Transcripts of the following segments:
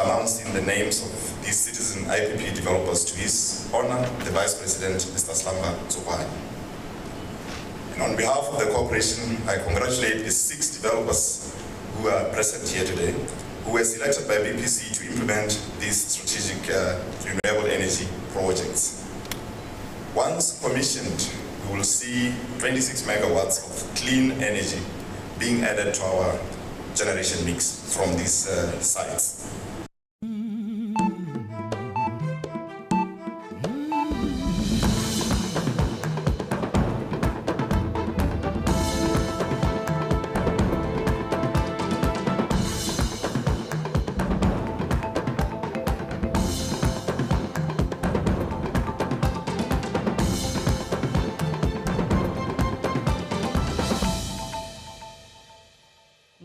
announcing the names of these citizen IPP developers to His Honor, the Vice President, Mr. Slamba Tsubane. And on behalf of the corporation, I congratulate the 6 developers who are present here today, who were selected by BPC to implement these strategic renewable energy projects. Once commissioned, we will see 26 megawatts of clean energy being added to our generation mix from these sites.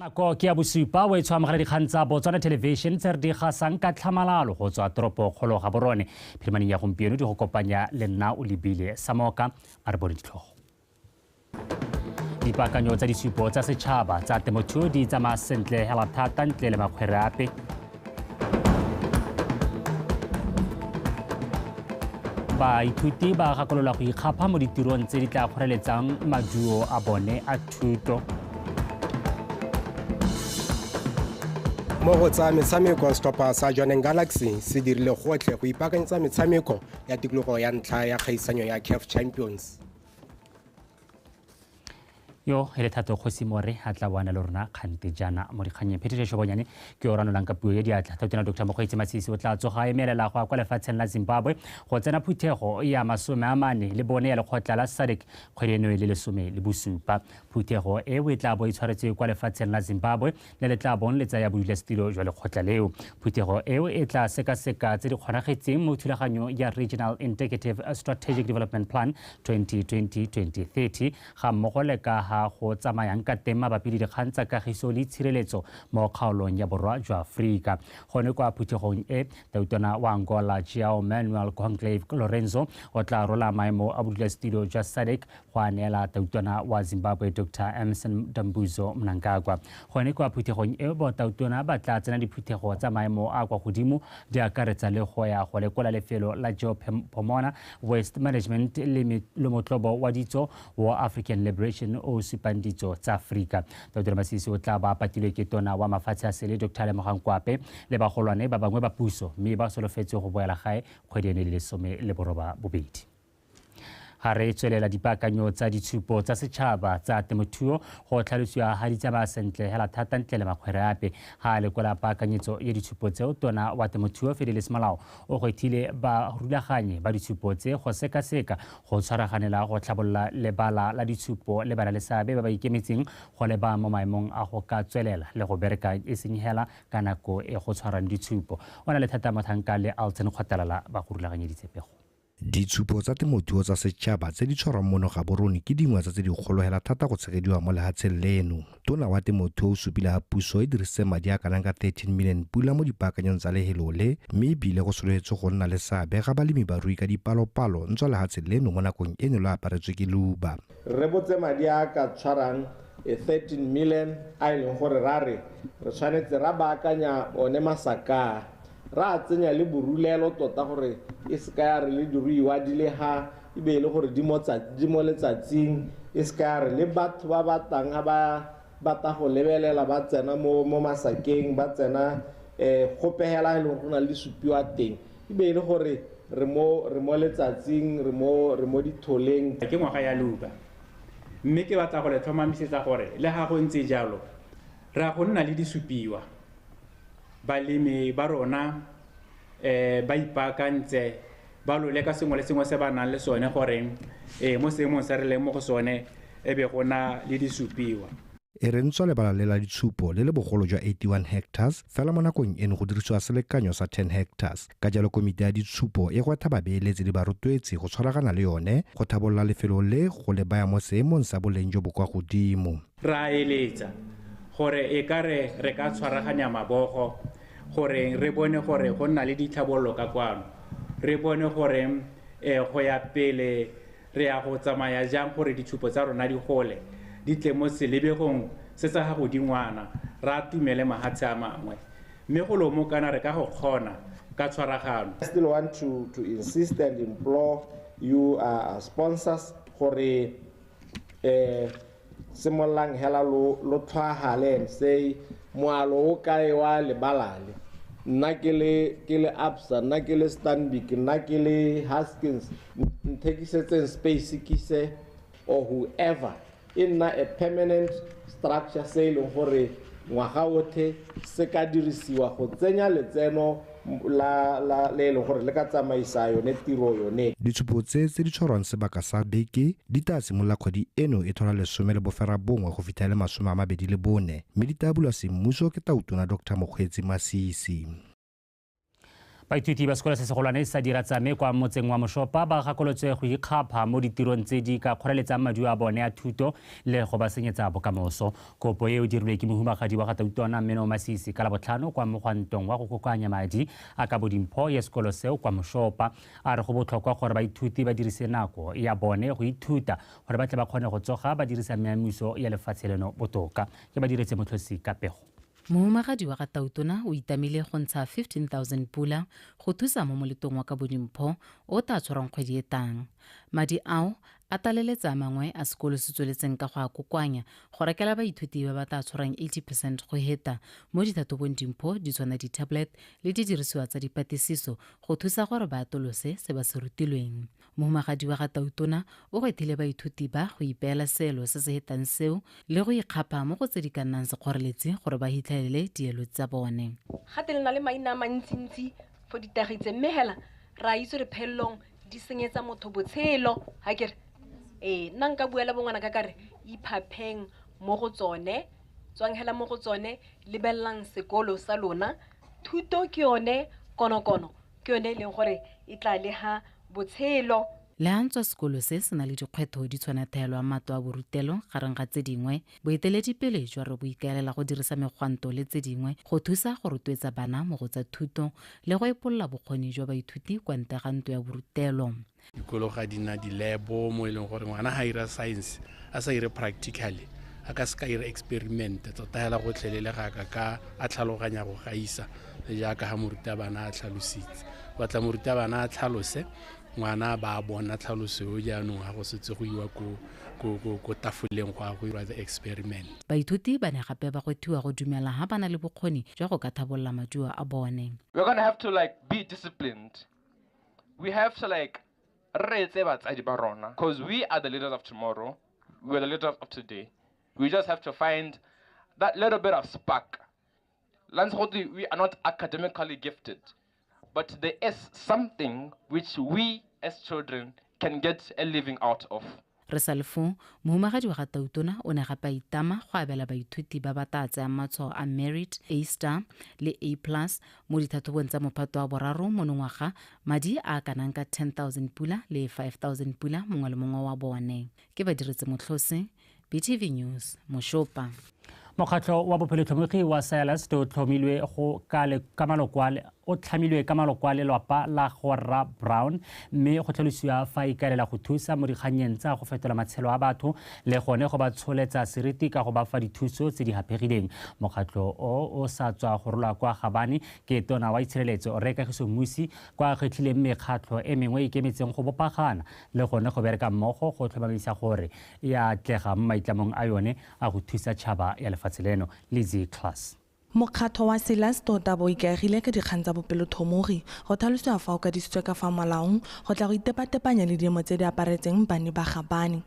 Nako ke ya bosupa o e tshwamagela dikgang tsa Botswana Television tse re di gasang ka tlhamalalo go tswa toropokgolo ga borone phirimaneng ya gompieno di go kopanya le nna o lebile Samoka a re bone ditlhogo. Dipaakanyo tsa disupo tsa setšhaba tsa temothuo di tsamaya sentle hela thata ntle le makgwere ape. Baithuti ba gakolola go ikgapha mo ditirong tse di tla kgoreletsang maduo a bone a thuto. Mo go tsa metshameko setlhopha sa Jwaneng Galaxy se dirile gotlhe go ipaakanyetsa metshameko ya tikologo ya ntlha ya kgaisanyo ya CAF Champions. Yo hele thato kgosi more a tla bona le rona kgante jana mo dikganyeng phetišo bonyane ke o ranolang ka puo ya diatla tautena Dr. Mokgweetsi Masisi o tla tsoga emelela go kwa lefatsheng la Zimbabwe go tsena phuthego ya 40 le bone ya lekgotla la SADC kgwedi eno le 17 phuthego e o tla bo itshwaretswe kwa lefatsheng la Zimbabwe le le tla bon le tsaya bodulasetilo jwa lekgotla leo phuthego eo e tla sekaseka tse di kgonagetseng mo thulaganyo ya Regional Indicative Strategic Development Plan 2020-2030 ga mmogo le ka go tsamayang ka tema ba pedi dikgang tsa kagiso le tshireletso mo kgaolong ya borwa jwa Afrika gone kwa phuthegong e tautona wa Angola João Manuel Conclave Lorenzo o tla rola maemo a bodulasetilo jwa SADC go anela tautona wa Zimbabwe Dr. Emmerson Dambuzo Mnangagwa gone kwa phuthegong e bo tautona ba tla tsena diphuthego tsa maemo a kwa godimo di akaretsa le go ya go lekola lefelo la Geopomona Waste Management le motlobo wa ditso wa African Liberation o supanditso tsa Afrika Dr. Masisi o tla ba patilwe ke tona wa mafatshe a sele Dr. Lemogang Kwape le bagolwane ba bangwe ba puso mme ba solofetse go boela gae kgwedi eno le 12 ga re tswelela dipaakanyo tsa ditshupo tsa setšhaba tsa temothuo go tlhalosiwa ga di tsamaya sentle hela thata ntle le makgwere ape ga lekola paakanyetso ya ditshupo tseo tona wa temothuo Fidelis Malao o goethile ba rulaganye ba ditshupo tse go sekaseka go tshwaraganela go tlhabolola lebala la ditshupo le bana le seabe ba ba ikemetseng go leba mo maemong a go ka tswelela le go bereka e seng hela ka nako e go tshwarang ditshupo o na le thata motlhanka le Alton Kgotalala ba go rulaganye ditshepego. Ditshupo tsa temothuo tsa setšhaba tse di tshwarwang mono ga borone ke dingwe tsa tse di golohela thata go tshegediwa mo lehatsheng leno tona wa temothuo o supile ga puso e dirisitse madi a kanang ka 13 million pula mo dipaakanyong tsa lehelole mme ebile go solofetse go nna le seabe ga balemi barui ka dipalopalo ntswa lehatsheng leno mo nakong eno le aparetswe ke luba re botse madi a ka tshwarang 13 million a e leng gore re tshwanetse ra baakanya one masaka ra tsenya le borulelo tota gore e se ka ya re le diruiwa di le ha e be le gore di mo letsatsing e se ka ya re le batho ba batang ba bata go lebelela ba tsena mo masakeng ba tsena go pehela le go na le supiwa teng e be le gore re mo letsatsing re mo ditholeng ke ngwaga ya luba mme ke batla go le tlhomamisetsa gore le ga go ntse jalo ra go nna le disupiwa balemi ba rona ba ipaakantse ba lole ka sengwe le sengwe se ba nang le sone gore mo seemong se re leng mo go sone e be go na le disupiwa e re ntswa lebala le la ditshupo le le bogolo jwa 81 hectares fela mo nakong eno go dirisiwa selekanyo sa 10 hectares ka jalo komiti ya ditshupo e gwetha babeeletsi le barotloetsi go tshwaragana le yone go thabolola lefelo le go le baya mo seemong sa boleng jo bo kwa godimo ra eletsa gore e ka re ka tshwaraganya mabogo gore re bone gore go nna le ditlhabololo ka kwano re bone gore go ya pele re ya go tsamaya jang gore ditshupo tsa rona di gole di tle mo selebegong se sa gago dingwana ra tumele mahatshe a mangwe mme go lo mo kana re ka go kgona ka tshwaragano. I still want to insist and implore you sponsors gore simollang hela lo tlhagale and say moalo o kae wa lebalale nna ke le Absa nna ke le Stanbic nna ke le Haskins nthekisetseng space ke se or whoever in a permanent structure se le gore ngwaga otlhe se ka dirisiwa go tsenya letseno la le gore le ka tsamaisa yone tiro yone. Ditshupo tse di tshwarwang sebaka sa beke di tla simolola kgwedi eno e thola 11 go fitlha le 24 mme di tla bulwa semmuso ke Tautona Dr. Mokgweetsi Masisi. Baithuti ba sekolo se segolwane sa Diratsame kwa motseng wa Moshopa ba gakolotswe go ikgapha mo ditirong tse di ka kgoreletsang maduo a bone a thuto le go ba senyetsa bokamoso. Kopo eo dirilwe ke mohumagadi wa ga Tautona Mmeno Masisi ka Labotlhano kwa mogwantong wa go kokoanya madi a ka bodimpho ya sekolo seo kwa Moshopa. A re go botlhokwa gore baithuti ba dirise nako ya bone go ithuta gore ba tle ba kgone go tsoga ba dirisa meamiso ya lefatshe leno botoka. Ke ba diretse motlhosi ka pego. Mohumagadi wa ga Tautona o itamile go ntsha 15,000 pula go thusa mo moletong wa ka bodimpho o tla tshwarang kgwedi e tang. Madi ao a taleletsa mangwe a sekolo se tsweletseng ka go a kokoanya go rekela baithuti ba ba tla tshwarang 80% go heta mo dithatobong dimpho di tshwana di-tablet le didirisiwa tsa dipatlisiso go thusa gore ba atolose se ba se rutilweng. Mohumagadi wa ga Tautona o gwethile baithuti ba go ipeela seelo se se hetang seo le go ikgapha mo go tse di ka nnang sekgoreletsi gore ba hitlhelele dielo tsa bone. Gate le na le maina a mantsintsi fo ditagitse mme hela ra itse re phellong di senyetsa motho botshelo ha kere nna nka buela bongwana ka kare iphapheng mo go tsone tswang hela mo go tsone lebellang sekolo sa lona thuto ke yone konokono ke yone leng gore e tla le ha botshelo. Le hantswa sekolo se se na le dikgwetho di tshwana thelo a mato a borutelo gareng ga tse dingwe boeteledipele jwa re bo ikaelela go dirisa megwanto le tse dingwe go thusa go rotloetsa bana mo go tsa thuto le go epolola bokgoni jwa baithuti kwa ntle ga ntwa ya borutelo. Dikolo ga di na di-labo mo e leng gore ngwana ga ira science a sa ire practically a ka se ka ira experiment tota hela go tlhelelega ka a tlhaloganya go gaisa le jaaka ga morutabana a tlhalositse batla morutabana a tlhalose ngwana ba bona tlhaloso yo jaanong ga go setse go iwa ko tafoleng go irwa the experiment. Baithuti ba ne gape ba gwethiwa go dumela ha bana le bokgoni jwa go ka thabolola maduo a bone. We're going to have to be disciplined. We have to because we are the leaders of tomorrow. We're the leaders of today. We just have to find that little bit of spark. We are not academically gifted, but there is something which we as children can get a living out of. Resalfo, mohumagadi wa ga Tautona o ne gape itama go abela baithuti ba ba tla tsaya matshwao a merit, A-star le A+ mo dithatobong tsa mophato wa boraro monongwaga madi a kanang ka 10,000 pula le 5,000 pula mongwe le mongwe wa bone. Ke ba diretse motlhosi BTV News Moshopa. Mokgatlho wa bopelotlhomogi wa Silas o tlhomilwe ka maloko a lelapa la Gora Brown mme go tlhalosiwa fa ikaelela go thusa mo dikganyeng tsa go fetola matshelo a batho le gone go ba tsholetsa seriti ka go ba fa dithuso tse di hapegileng. Mokgatlho o sa tswa go rola kwa Gabane ke tona wa itshireletso Rekagiso Musi kwa kgetlhileng mekgatlho e mengwe ikemetseng go bopagana le gone go bereka mmogo go tlhomamisa gore ya atlega mo maitlamong a yone a go thusa tšhaba ya lefatshe leno. Lizzie Class. Mokgatlho wa Silas tota bo ikaegile ka dikgang tsa bopelotlhomogi go tlhalosiwa fa o ka disitswe ka fa molaong go tla go itepatepanya le diemo tse di aparetseng bana ba Gabane.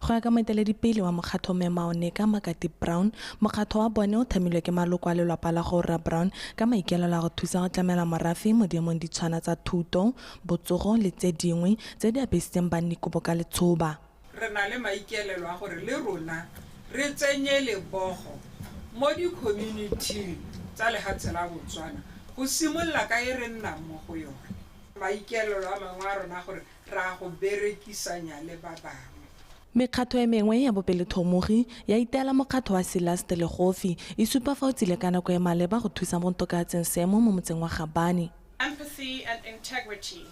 Go ya ka moeteledipele wa mokgatlho Mme Maoneka Makati Brown, mokgatlho wa bone o thamilwe ke maloko a lelapa la Gora Brown ka maikaelelo a go thusa go tlamela morafe mo diemong di tshwana tsa thuto, botsogo le tse dingwe tse di apesitseng bannikobo ka letshoba. Re na le maikaelelo a gore le rona re tsenye lebogo mo di-community tsa lehatshe la Botswana go simolola ka e re nnang mo go yone. Maikaelelo a mangwe a rona gore ra go berekisanya le ba bangwe. Mekgatlho e mengwe ya bopelotlhomogi ya iteela mokgatlho wa Silas Telegofi e supa fa o tsile ka nako e maleba go thusa mo ntokatseng seemo mo motseng wa Gabane. Empathy and integrity.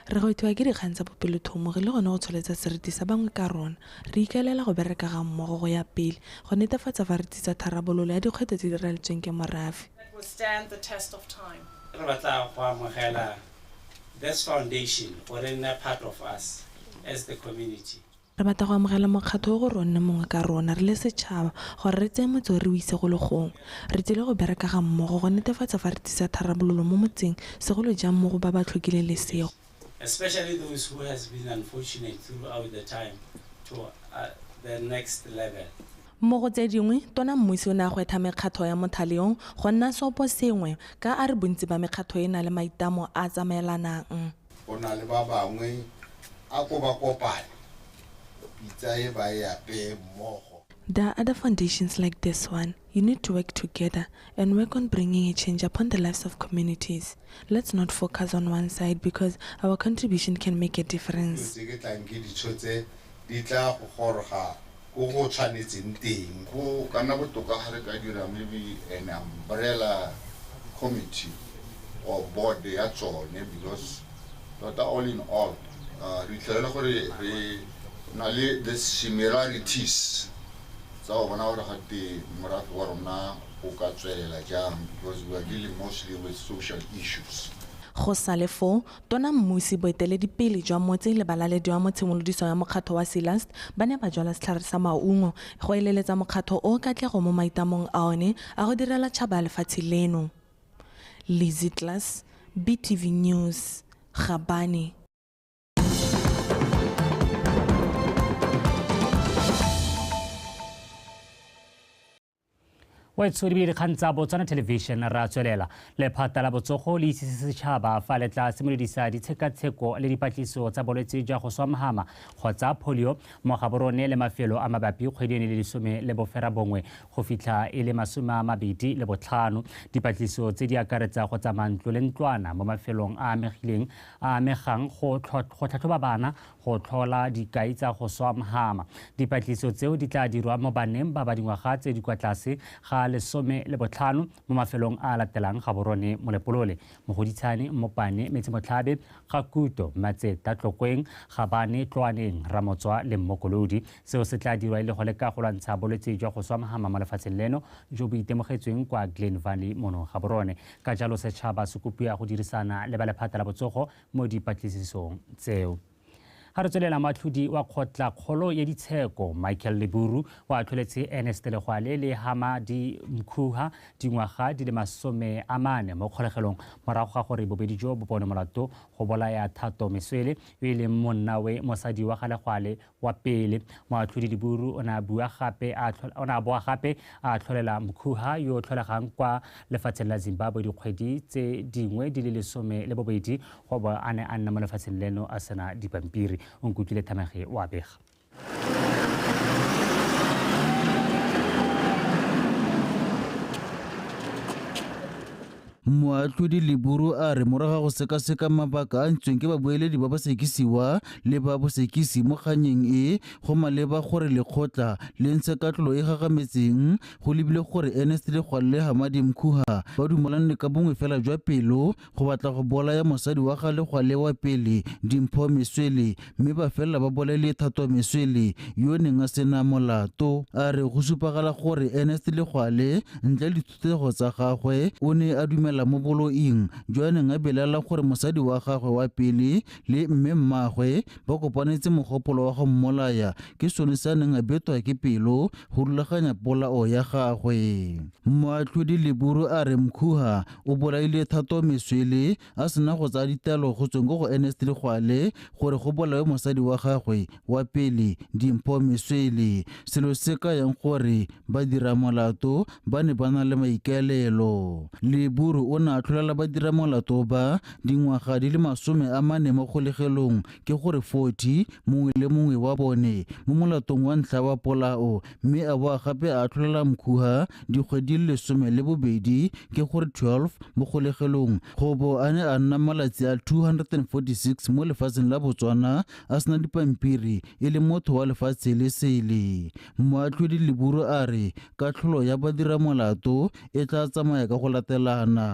Re go ithiwa ke dikgang tsa bopelotlhomogi le gone go tsholetsa seriti sa bangwe ka rona re ikaelela go bereka ga mmogo go ya pele go netefatsa fa re tsitsa tharabololo ya dikgwetlho tse di raletsweng ke morafe. withstand the test of time. Re batla go amogela this foundation gore e nne part of us as the community. Re batla go amogela mokgatlho o go ronne mongwe ka rona re le setšhaba gore re tseye motse re o ise go le gongwe re tsile go bereka ga mmogo go netefatsa fa re tlisa tharabololo mo motseng segolo jang mo go ba ba tlhokile lesego, especially those who has been unfortunate throughout the time to the next level. mo go tse dingwe tona mmusi o ne a gwetha mekgatlho ya mothaleong go nna seopo sengwe ka a re bontsi ba mekgatlho e na le maitamo a tsamaelanang. Go na le ba bangwe a ko ba kopane itsaye ba ya pe mmogo. There are other foundations like this one. You need to work together and work on bringing a change upon the lives of communities. Let's not focus on one side because our contribution can make a difference. Se ke tlanke ditshotse di tla go goroga go go tshwanetseng teng go kana botoka ga re ka dira maybe an umbrella committee or board ya tsone because tota all in all re tlhela gore re na le the similarities tsa go bona gore ga te morafe wa rona o ka tswelela jang because we are dealing mostly with social issues. Go salefo tona mmusi boeteledipele jwa motse le balaledi wa motshimolodiso ya mokgatlho wa Silast ba ne ba jwala setlhare sa maungo go eleletsa mokgatlho o katlego mo maitamong a one a go direla tšhaba ya lefatshe leno. Lizzy Class, BTV News, Gabane. wa itshodile dikgang tsa Botswana Television ra tswelela lephata la botsogo le itsise setšhaba fa le tla simolodisa ditshekatsheko le dipatlisiso tsa bolwetse jwa go swa mogama kgotsa polio mo gaborone le mafelo a mabapi kgwedi le lesome le bofera bongwe go fitlha e le 25 dipatlisiso tse di akaretsa go tsamaya ntlo le ntlwana mo mafelong a amegileng a amegang go tlhatlhoba bana go tlhola dikai tsa go swa mogama. Dipatlisiso tseo di tla dirwa mo baneng ba ba dingwaga tse di kwa tlase ga 15 mo mafelong a latelang Gaborone Molepolole Mogoditshane Mopane Metsemotlhabe Gakuto Matseta Tlokweng Gabane Tlwaneng Ramotswa le Mmokolodi seo se tla dirwa ile go leka go lwantsha bolwetse jwa go swa mogama mo lefatsheng leno jo bo itemogetsweng kwa Glen Valley mono Gaborone ka jalo setšhaba se kopiwa go dirisana le ba lephata la botsogo mo dipatlisisong tseo. Ha re tswelela matlhodi wa kgotla-kgolo ya ditsheko Michael Leburu wa tlholetse Ernest Legwale le Hamadi Mkhuha dingwaga di le 40 mo kgolegelong morago ga gore bobedi jo bo bone molato go bolaya Thato Meswele yo e leng monnawe mosadi wa Legwale wa pele. Moatlhodi Leburu o na boa gape a tlholela Mkhuha yo tlholegang kwa lefatsheng la Zimbabwe dikgwedi tse dingwe di le 12 go ba a ne a nna mo lefatsheng leno a sena dipampiri. Unkutlile Tamage wa bega. Moatlhodi Leburu a re morago go sekaseka mabaka a ntsweng ke babueledi ba basekisiwa le ba bosekisi mo kganyeng e go maleba gore lekgotla le ntshe katlolo e gagametseng go lebile gore Ernest Legwale le Hamadi Mkhuha ba dumelane ka bongwe fela jwa pelo go batla go bolaya mosadi wa ga Legwale wa pele Dimpho Meswele mme ba fela ba bolele Thato Meswele yo neng a sena molato. A re go supagala gore Ernest Legwale ntle le dithutego tsa gagwe o ne a dumela mo boloing jwa neng a belela gore mosadi wa gagwe wa pele le mme mmagwe ba kopanetse mogopolo wa go mmolaya ke sone sa neng a betwa ke pelo go rulaganya polao ya gagwe. Moatlhodi Leburu a re Mkhuha o bolaile Thato Meswele a sena go tsaya ditaelo go tsweng go Ernest Legwale gore go bolawe mosadi wa gagwe wa pele Dimpho Meswele selo se ka yang gore ba dira molato ba ne ba na le maikaelelo. Leburu o na tlholela ba dira molato ba dingwaga di le 40 mo kgolegelong ke gore 40 mongwe le mongwe wa bone mo molatong wa ntlha wa polao mme a boa gape a tlholela Mkhuha dikgwedi le 12 ke gore 12 mo kgolegelong go bo a ne a nna malatsi a 246 mo lefatsheng la Botswana a sena dipampiri e le motho wa lefatshe le sele. Moatlhodi Leburu a re katlholo ya badira molato e tla tsamaya ka go latelana.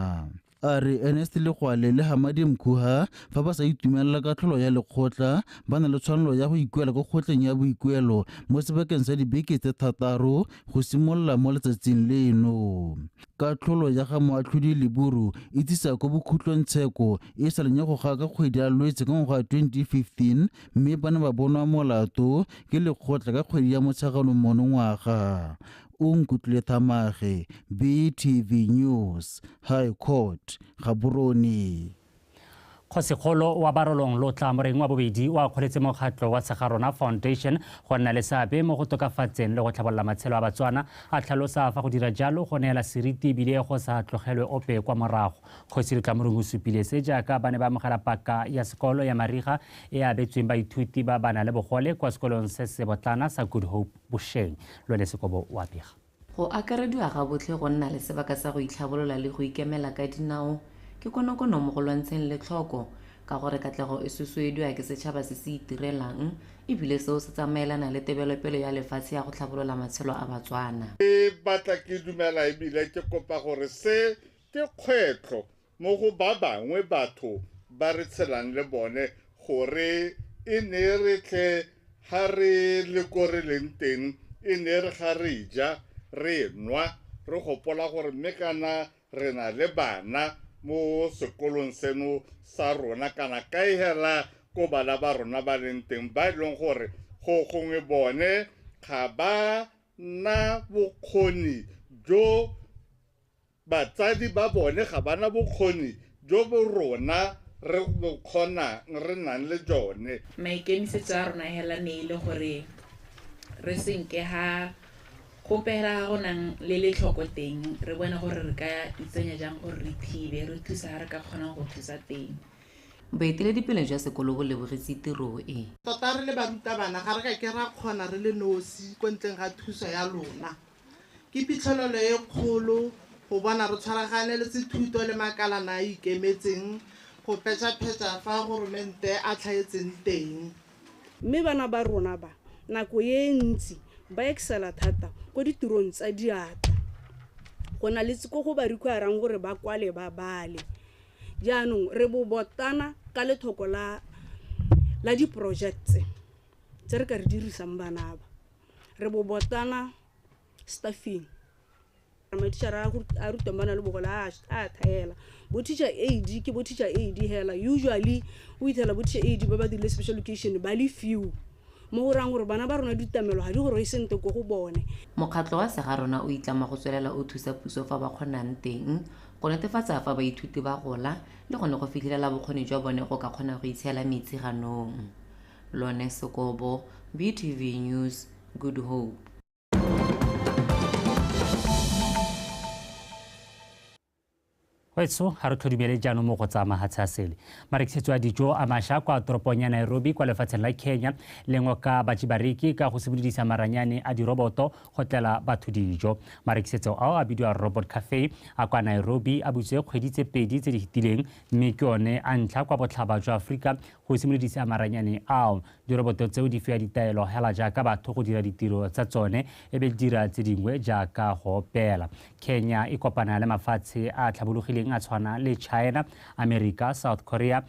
a re Ernest Legwale le Hamadi Mkhuha fa ba sa itumelela katlholo ya lekgotla ba na le tshwanelo ya go ikuela ko kgotleng ya boikuelo mo sebakeng sa dibeke tse 3 go simolola mo letsatsing leno. Katlholo ya ga moatlhodi Leburu e tsisa ko bokhutlong-tsheko e sa leng go ga ka kgwedi ya Lwetse ka ngwaga 2015 mme ba ne ba bonwa molato ke lekgotla ka kgwedi ya Motsheganong monongwaga. Nkutlwe Thamage, BTV News, High Court, Gaborone. Kgosigolo wa Barolong Lotla Moreng wa bobedi wa kgoletse mokgatlo wa Segarona Foundation go nna le seabe mo go tokafatseng le go tlhabolola matshelo a Batswana a tlhalosa fa go dira jalo go neela seriti bile go sa tlogelwe ope kwa morago. Kgosi Kamorong o supile se jaaka ba ne ba amogela paka ya sekolo ya mariga e abetsweng baithuti ba bana le bogole kwa sekolong se se botlana sa Good Hope Bosheng. Lone Sekobo wa pega go akarediwa ga botlhe go nna le sebaka sa go itlhabolola le go ikemela ka dinao ke konokono mo go lwantsheng le tlhoko ka gore katlego e susuediwa ke setšhaba se se itirelang ebile seo se tsamaelana le tebelopele ya lefatshe ya go tlhabolola matshelo a Batswana. E batla ke dumela ebile ke kopa gore se ke kgwetlho mo go ba bangwe batho ba re tshelang le bone gore e ne re tle ha re le ko re leng teng e ne re ga re ja re nwa re gopola gore mme kana re na le bana mo sekolong seno sa rona kana kae hela ko bana ba rona ba leng teng ba ileng gore go gongwe bone ga ba na bokgoni jo batsadi ba bone ga ba na bokgoni jo bo rona re bokgona re nang le jone. Maikemisetso a rona hela ne ile gore re senke ha go pela go nang le letlhoko teng re bona gore re ka itsenya jang gore re thibe re thusa ha re ka kgona go thusa teng. Baeteledipele jwa sekolo bo lebogetse tiro e. Tota re le barutabana ga re ka ke ra kgona re le nosi ko ntleng ga thuso ya lona. Ke phitlhelelo e kgolo go bona re tshwaragane le sethuto le makalana a ikemetseng go petsa fa goromente a tlhaetseng teng. Mme bana ba rona ba nako ye ntsi ba excela thata ko ditirong tsa diatla go na le tsiko go ba requirang gore ba kwale ba bale. Jaanong re bo botana ka lethoko la di-projects tse re ka re dirisang bana ba re bo botana staffing matitšhara a rutang bana le bogola a thaela bo teacher aid ke bo teacher aid hela usually o ithela bo teacher aid ba ba dirile special education ba le few mo go rang gore bana ba rona ditamelo ga di gore e sente ko go bone. Mokgatlo wa Segarona o itlama go tswelela o thusa puso fa ba kgonang teng go netefatsa fa baithuti ba gola le gone go fitlhelela bokgoni jwa bone go ka kgona go itshela metsi ganong. Lone Sekobo, BTV News, Good Hope. Wetso ha re tlhodumele jaanong mo go tsa mahatshe a sele marekisetso a dijo a mašwa kwa toropong ya Nairobi kwa lefatsheng la Kenya lengwe ka batsibareki ka go simolodisa maranyane a diroboto go tlela batho dijo. Marekisetso ao a bidiwa Robot Cafe a kwa Nairobi a butse kgwedi tse 2 tse di fetileng mme ke one a ntlha kwa botlhaba jwa Aforika go simolodisa maranyane ao. Diroboto tseo di fiwa ditaelo hela jaaka batho go dira ditiro tsa tsone e be dira tse dingwe jaaka go opela. Kenya e kopana le mafatshe a tlhabologileng a tshwana le China, America, South Korea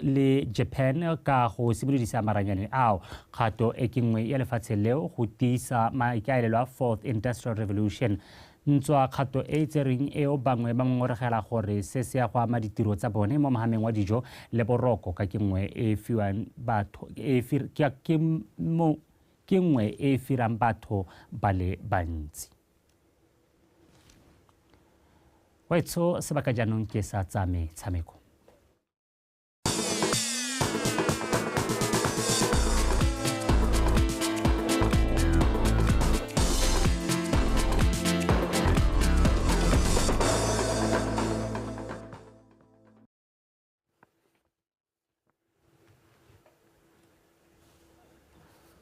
le Japan ka go simolodisa maranyane ao. Kgato e ke nngwe ya lefatshe leo go tiisa maikaelelo a Fourth Industrial Revolution. Ntswa kgato e tsereng eo bangwe ba ngoregela gore se se ya go ama ditiro tsa bone mo mohameng wa dijo le boroko ka ke nngwe e fiwang batho ke nngwe e firang batho ba le bantsi. Wetso sebaka jaanong ke sa tsa metshameko.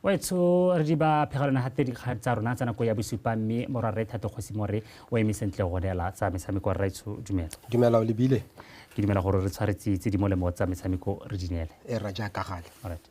Wetso re di ba phegelana hate dikgang tsa rona tsa nako ya bosupa mme morare Thato Kgosimore o eme sentle go dela tsa metshameko re itso dumela. Dumela o lebile. Ke dumela gore re tshwaretse tse di molemo tsa metshameko re dinele. E ra ja ka gale. Alright.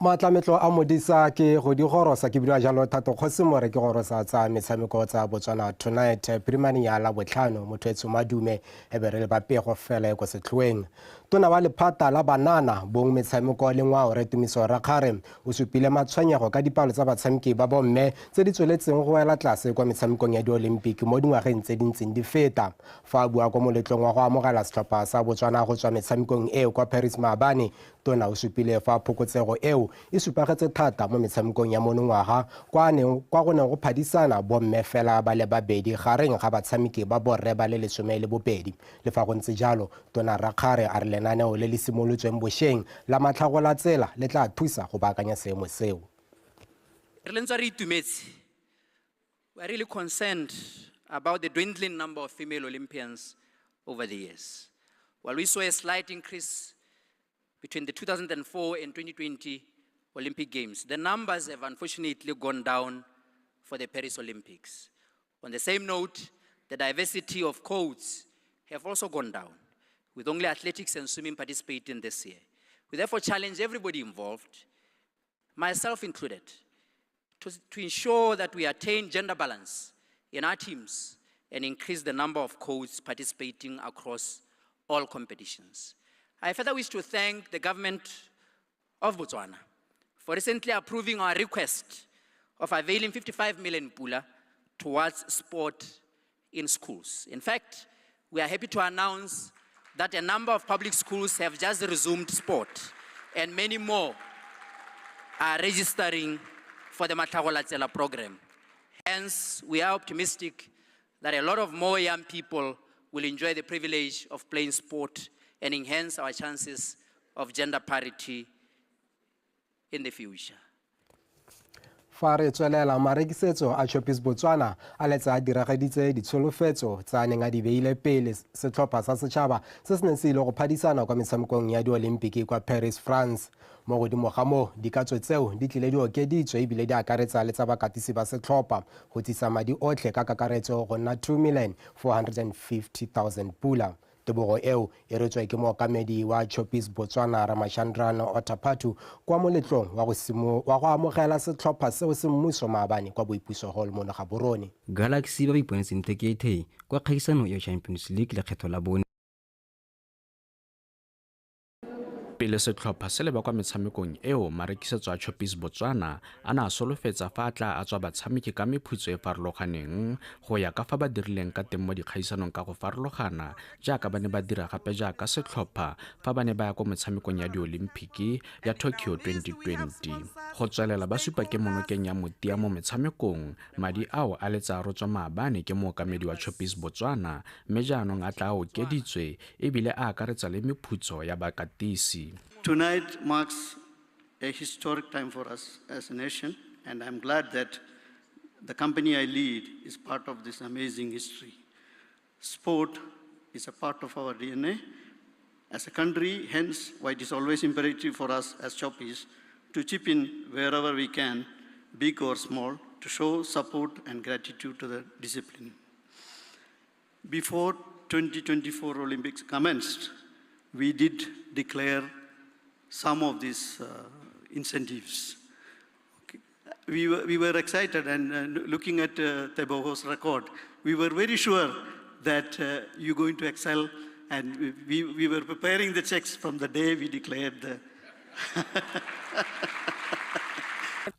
Matlametlo a modisa ke go di gorosa ke bua jalo Thato Kgosimore ke gorosa tsa metshameko tsa Botswana tonight primary ya la botlhano motho madume e be re le bapego fela go setlhoeng tona wa lephata la banana bong metshameko le ngwao re tumiso ra kgare o supile matshwenyego ka dipalo tsa batshameki ba bomme tse di tsweletseng go ela tlase kwa metshamekong ya di-Olympic mo dingwageng tse dintseng di feta fa bua kwa moletlong wa go amogela setlhopha sa Botswana go tswa metshamekong eo kwa Paris Maabane tona o supile fa phokotsego eo e supagetse thata mo metshamekong ya monongwaga kwa go neng go phadisana bomme fela ba le babedi gareng ga batshameki ba borre ba le 12 le fa go ntse jalo tona Rakgare a re lenaneo le le simolotsweng bošeng la matlhagola tsela le tla thusa go baakanya seemo seo. We are really concerned about the dwindling number of female Olympians over the years. While we saw a slight increase between the 2004 and 2020 Olympic Games, the numbers have unfortunately gone down for the Paris Olympics. On the same note, the diversity of codes have also gone down, with only athletics and swimming participating this year. We therefore challenge everybody involved, myself included, to ensure that we attain gender balance in our teams and increase the number of codes participating across all competitions. I further wish to thank the government of Botswana for recently approving our request of availing 55 million pula towards sport in schools. In fact, we are happy to announce that a number of public schools have just resumed sport, and many more are registering for the Matlagola Tsela program. Hence, we are optimistic that a lot of more young people will enjoy the privilege of playing sport and enhance our chances of gender parity in the future. Fa re tswelela marekisetso a Choppies Botswana a letsa a dirageditse ditsholofetso tsa neng a di beile pele setlhopha sa setšhaba se se neng se ile go phadisana kwa metshamekong ya di-Olympic kwa Paris, France. Mo godimo ga moo dikatso tseo di tlile di okeditswe ebile di akaretsa le tsa bakatisi ba setlhopha go tlisa madi otlhe ka kakaretso go nna 2,450,000 pula. Tebogo eo e retswe ke mookamedi wa Choppies Botswana Ramachandran Otapatu kwa moletlong wa go amogela setlhopha seo se mmuso maabane kwa Boipuso Hall mo Gaborone. Galaxy ba ba iponetseng tekete kwa kgaisano ya Champions League lekgetho la bone. Pele setlhopha se le ba kwa metshamekong eo marekisetso a Choppies Botswana a na solofetsa fa tla a tswa batshameki ka mephutso e farologaneng go ya ka fa ba dirileng ka teng mo dikgaisanong ka go farologana jaaka ba ne ba dira gape jaaka setlhopha fa ba ne ba ya kwa metshamekong ya di-Olympic ya Tokyo 2020. Go tswelela ba supa ke monokeng ya motia mo metshamekong madi ao a letsa a rotswa maabane ke mookamedi wa Choppies Botswana mme jaanong a tla a okeditswe ebile a akaretsa le mephutso ya bakatisi. Tonight marks a historic time for us as a nation, and I'm glad that the company I lead is part of this amazing history. Sport is a part of our DNA as a country, hence why it is always imperative for us as Choppies to chip in wherever we can, big or small, to show support and gratitude to the discipline. Before 2024 Olympics commenced, we did declare some of these incentives. Okay. We were excited, and looking at Tebogo's record, we were very sure that you're going to excel, and we were preparing the checks from the day we declared the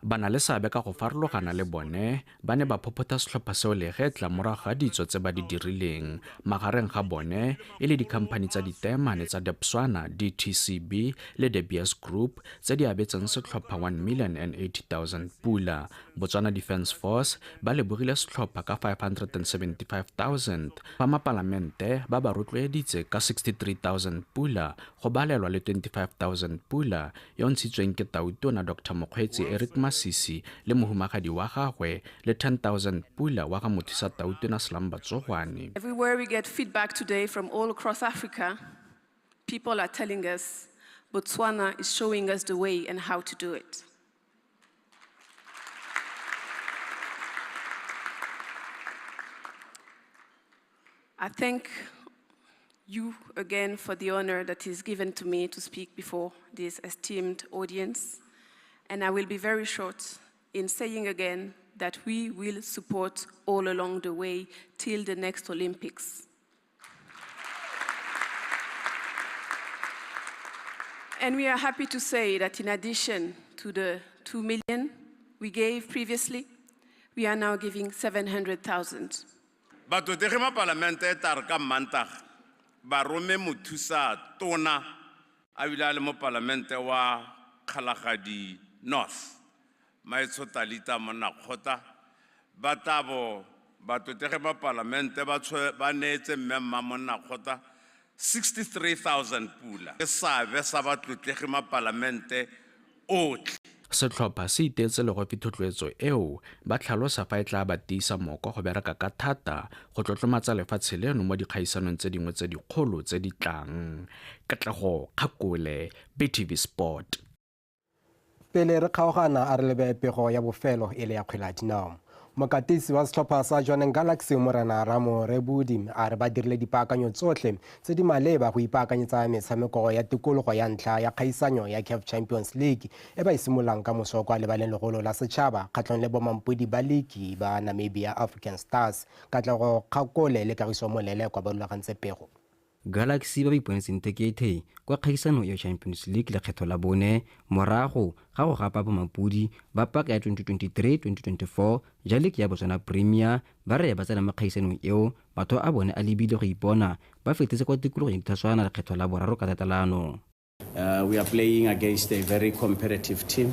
Bana le seabe ka go farologana le bone ba ne ba phopota setlhopha seo legetla morago ga ditso tse ba di dirileng magareng ga bone e le dikhamphani tsa ditemane tsa Debswana DTCB le The BS Group tse di abetseng setlhopha 1,080,000 pula. Botswana Defence Force ba lebogile setlhopha ka 575,000 fa mapalamente ba ba rotloeditse ka 63,000 pula go balelwa le 25,000 pula yo ntshitsweng ke Tautona Dr. Mokgweetsi Eric Masisi le mohumagadi wa gagwe le 10,000 pula wa ga mothisa Tautona Slamba Tsogwane. Everywhere we get feedback today from all across Africa, people are telling us Botswana is showing us the way and how to do it. I thank you again for the honor that is given to me to speak before this esteemed audience. And I will be very short in saying again that we will support all along the way till the next Olympics. And we are happy to say that in addition to the 2 million we gave previously, we are now giving 700,000. Batho tegema parlamente tar ka mantag ba rome mothusa tona a bile a le mo parlamente wa Kgalagadi North Maitso Talita Monakgota ba tabo batho tegema parlamente ba neetse mmemma Monakgota 63,000 pula ke sabe sa batho tegema parlamente otlhe. Setlhopha se itetse le go pithotloetso eo ba tlhalosa fa e tla ba tiisa moko go bereka ka thata go tlotlomatsa lefatshe leno mo dikgaisanong tse dingwe tse dikgolo tse di tlang. Katlego Kgakole, BTV Sport. Pele re kgaogana a re lebe pego ya bofelo e le ya kgwele ya dinao. Mokatisi wa setlhopha sa Jwaneng Galaxy Morena Ramo Rebudi a re ba dirile dipaakanyo tsotlhe tse di maleba go ipaakanyetsa metshameko ya tikologo ya ntlha ya kgaisanyo ya CAF Champions League e ba isimolang ka moso kwa lebaleng legolo la setšhaba kgatlhong le bomampodi ba league ba Namibia African Stars. Katlego Kgakole le Kagiso Molele kwa ba rulagantse pego. Galaxy ba iponetseng tekete kwa kgaisano ya Champions League le kgetho la bone morago ga go gapa bomampodi ba paka ya 2023-2024 ja league ya Botswana Premier ba re ba tsena mo kgaisanong eo batho a bone a lebile go ipona ba fetetse kwa tikologong dithaswana le kgetho la boraro ka tatalano. We are playing against a very competitive team,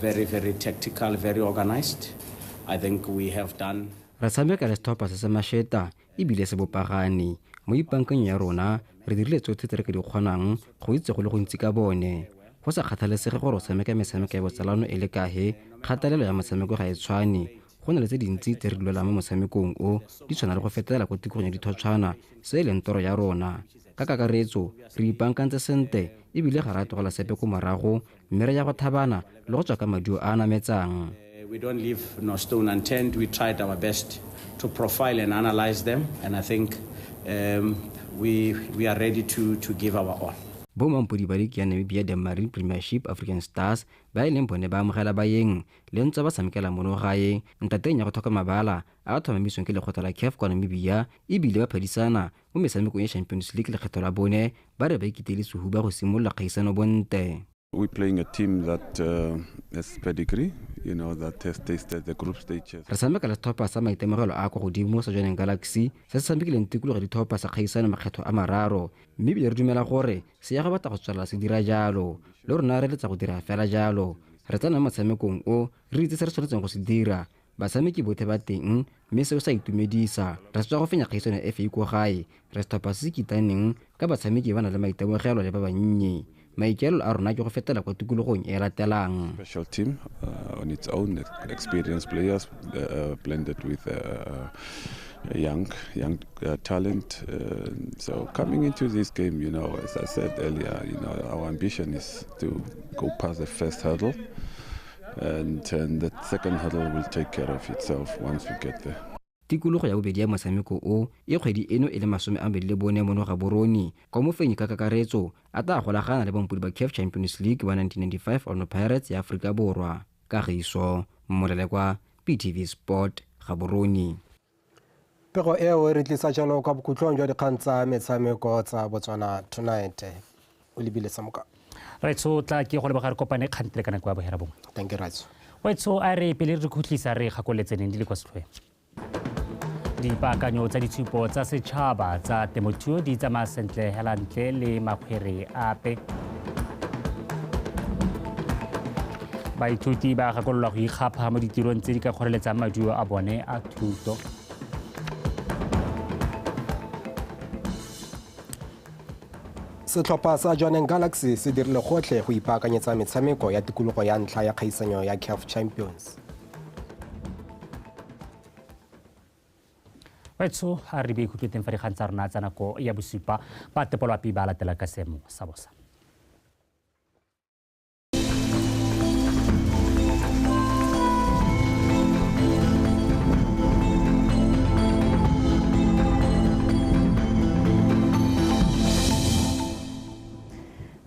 very tactical, very organized. I think we have done. Re tshameka le setlhopha se se masheta ebile se bopagane mo ipankanyo ya rona re dirile tsotlhe tse re ka di kgonang go itse go le gontsi ka bone go sa kgathalesege gore o tshameka metshameko ya botsalano e le kahe kgatelelo ya motshameko ga e tshwane go na le tse dintsi tse re di lwelang mo motshamekong o di tshwana le go fetela kwa tikologong ya dithotshwana se e leng toro ya rona ka kakaretso re ipankantse sente ebile ga ra tlogela sepe ko morago mme re ya go thabana le go tswa ka maduo a a nametsang. We don't leave no stone unturned. We tried our best to profile and analyze them, and I think we are ready to give our all. Bomampodi ba league ya Namibia the Marine Premiership African Stars ba ileng bone ba amogela baeng le ntse ba tshamekela mono gae ntateng ya go thoka mabala a thomamisong ke lekgotla la CAF kwa Namibia ebile ba phedisana mo metshamekong ya Champions League le kgetho la bone ba re ba ikitele sehuba go simolola kgaisano bonte. We're playing a team that has pedigree, you know, that has tasted the group stages. Re tshameka le setlhopha sa maitemogelo a kwa godimo sa Jwaneng Galaxy se se tshamekileng tikologo ya ditlhopha sa kgaisano makgetho a mararo mme ebile re dumela gore se ya go batla go tswelela se dira jalo le rona re letsa go dira fela jalo. Re tsena mo motshamekong o re itse se re tshwanetseng go se dira batshameki botlhe ba teng mme seo sa itumedisa re tswa go fenya kgaisano ya FA ko gae re setlhopha se se kitaneng ka batshameki ba na le maitemogelo le ba bannye. Special team on its own, experienced players blended with young talent. So coming into this game, you know, as I said earlier, you know, our ambition is to go past the first hurdle, and the second hurdle will take care of itself once we get there. Tikologo ya bobedi ya motshameko o e kgwedi eno e le 24 mono ga boroni kwa mofenyi ka kakaretso a tla golagana le bompodi ba CAF Champions League wa 1995 Orlando Pirates ya Afrika Borwa. Kagiso Molele kwa BTV Sport ga boroni. Pego eo re tlisa jalo ka bokhutlong jwa dikgang tsa metshameko tsa Botswana Tonight. O lebile samoka. Right, so tla ke go le bagare kopane kgantile kana kwa bohera bongwe. Thank you, right. Wait, so a re pele re khutlisa re gakoletseng di le kwa setlhoe. Dipaakanyo tsa ditshupo tsa setšhaba tsa temothuo di tsamaya sentle hela ntle le makgwere ape. Baithuti ba gakololwa go ikgapha mo ditirong tse di ka kgoreletsang maduo a bone a thuto. Setlhopha sa Jwaneng Galaxy se dirile gotlhe go ipaakanyetsa metshameko ya tikologo ya ntlha ya kgaisanyo ya CAF Champions. Right, so ha re be ikhutletseng fa dikgang tsa rona tsa nako ya bosupa ba tepolwapi ba latela ka seemo sa bosa.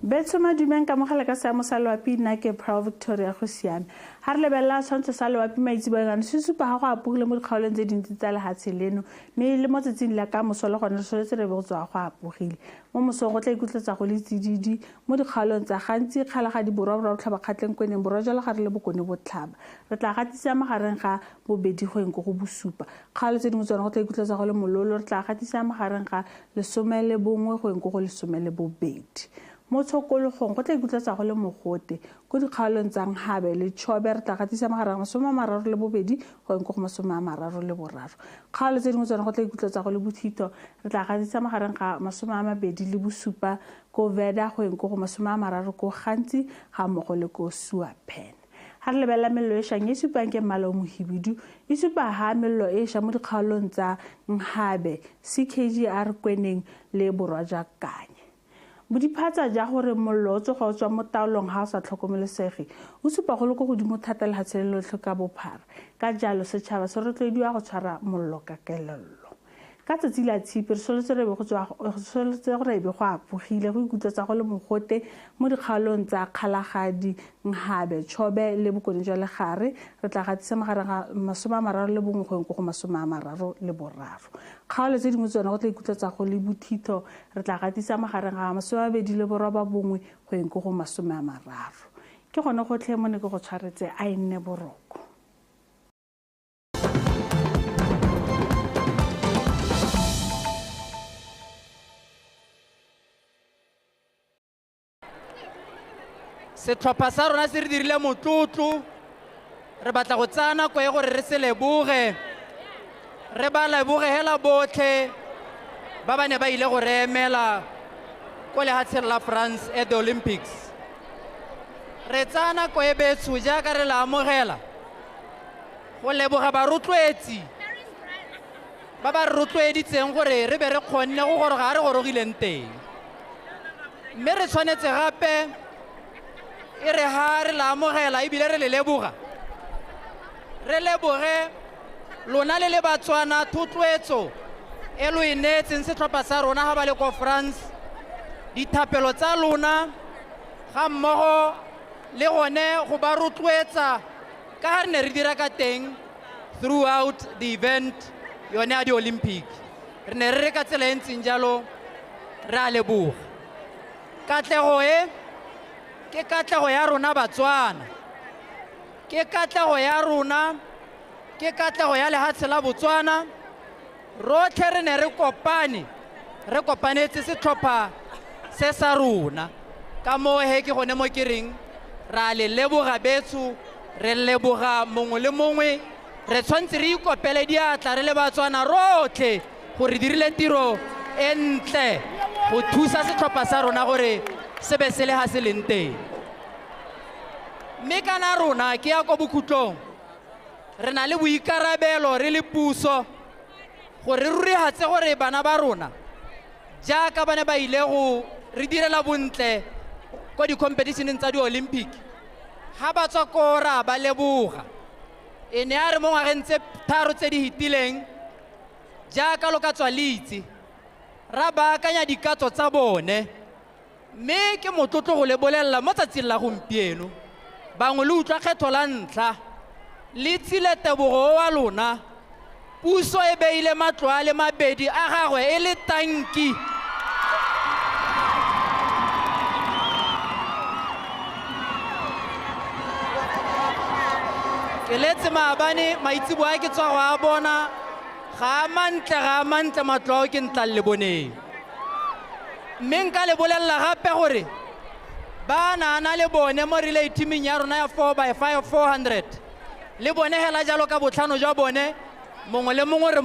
Betso Madumeng ka mogala ka seamo sa loapi nna ke Pro Victoria go siame. Ha re lebelela tshwantsho sa loapi maitseboeng se supa ga go apogile mo dikgaolong tse dintsi tsa lehatshe leno mme le mo tsatsing la ka moso le gone re soletse re be go tswa go apogile. Mo mosong go tla ikutletsa go le tsididi mo dikgaolong tsa gantsi kgalagadi borwa borwa tlhaba kgatleng kweneng borwa jalo ga re le bokone botlhaba. Re tla gatisa magareng ga bobedi go eng go go bosupa. Kgaolo tse dingwe tsona go tla ikutletsa go le mololo re tla gatisa magareng ga 11 go eng go go 12. Mo tshokologong go tla ikutletsa go le mogote go dikgaolong tsa Nghabe le Chobe re tla gatisa magareng ga 32 go eng go 33. Kgaolo tse dingwe tsona go tla ikutletsa go le Bothito re tla gatisa magareng ga 27 ko Veda go eng go 30 ko Gantsi ga mmogo le ko Suapen. Ha re lebelela mello e shang e supang ke mmala o mohibidu e supa ha mello e sha mo dikgaolong tsa Nghabe CKGR Kweneng le Borwaja Kanye. Bodiphatsa ja gore mollo o tsoga o tswa mo taolong ha o sa tlhokomelesege o supa go le go godimo thata le hatshelelo tlhoka bophara ka jalo setšhaba se rotloediwa go tshwara mollo ka kelello. Ka tsatsi la tshipi re soletse gore ebe go apogile go ikutletsa go le mogote mo dikgaolong tsa Kgalagadi Nghabe Chobe le bokone jwa legare re tla gatisa magareng ga 31 go eng go 33. Kgaolo tse dingwe tsona go tla ikutletsa go le Bothito re tla gatisa magareng ga 29 go eng go 30. Ke gone gotlhe mo ne ke go tshwaretse a nne boroko. Setlhopha sa rona se re dirile motlotlo re batla go tsaya nako e gore re se leboge re ba leboge hela botlhe ba ba ne ba ile go re emela ko lehatsheng la France at the Olympics. Re tsaya nako e betso jaaka re la amogela go leboga barotloetsi ba ba rotloeditseng gore re be re kgonne go goroga re gorogileng teng mme re tshwanetse gape e re ha re la amogela ebile re le leboga re leboge lona le Batswana thotloetso e lo inetseng setlhopha sa rona ha ba le ko France dithapelo tsa lona ga mmogo le gone go ba rotloetsa ka ha re ne re dira ka teng throughout the event yone ya di-Olympic re ne re ka tsela e ntseng jalo re a leboga katlego e ke katlego ya rona Batswana ke katlego ya rona ke katlego ya lehatshe la Botswana rotlhe re ne re kopanetse setlhopha se sa rona ka moo he ke gone mo ke reng ra le leboga betso re leboga mongwe le mongwe re tshwantse re ikopele diatla re le Batswana rotlhe gore dirile tiro e ntle go thusa setlhopha sa rona gore se be se le ha se leng teng mme kana rona ke ya ko bokhutlong re na le boikarabelo re le puso gore re rurihatse gore bana ba rona jaaka ba ne ba ile go re direla bontle ko di-competitioneng tsa di-Olympic ha ba tswa ko ra ba leboga e ne a re mo ngwageng tse 3 tse di hitileng jaaka lo ka tswa leitse ra baakanya dikatso tsa bone mme ke motlotlo go le bolelela mo tsatsing la gompieno bangwe le utlwa kgetho la ntlha le tsile tebogo wa lona puso e beile matlo a le mabedi a gagwe e le tanki ke letse maabane maitsibo a ke tswa go a bona ga a mantle matlo ao ke ntla le boneng mme nka le bolelela gape gore ba naana le bone mo relay teaming ya rona ya 4x5 400 le bone hela jalo ka botlhano jwa bone mongwe le mongwe re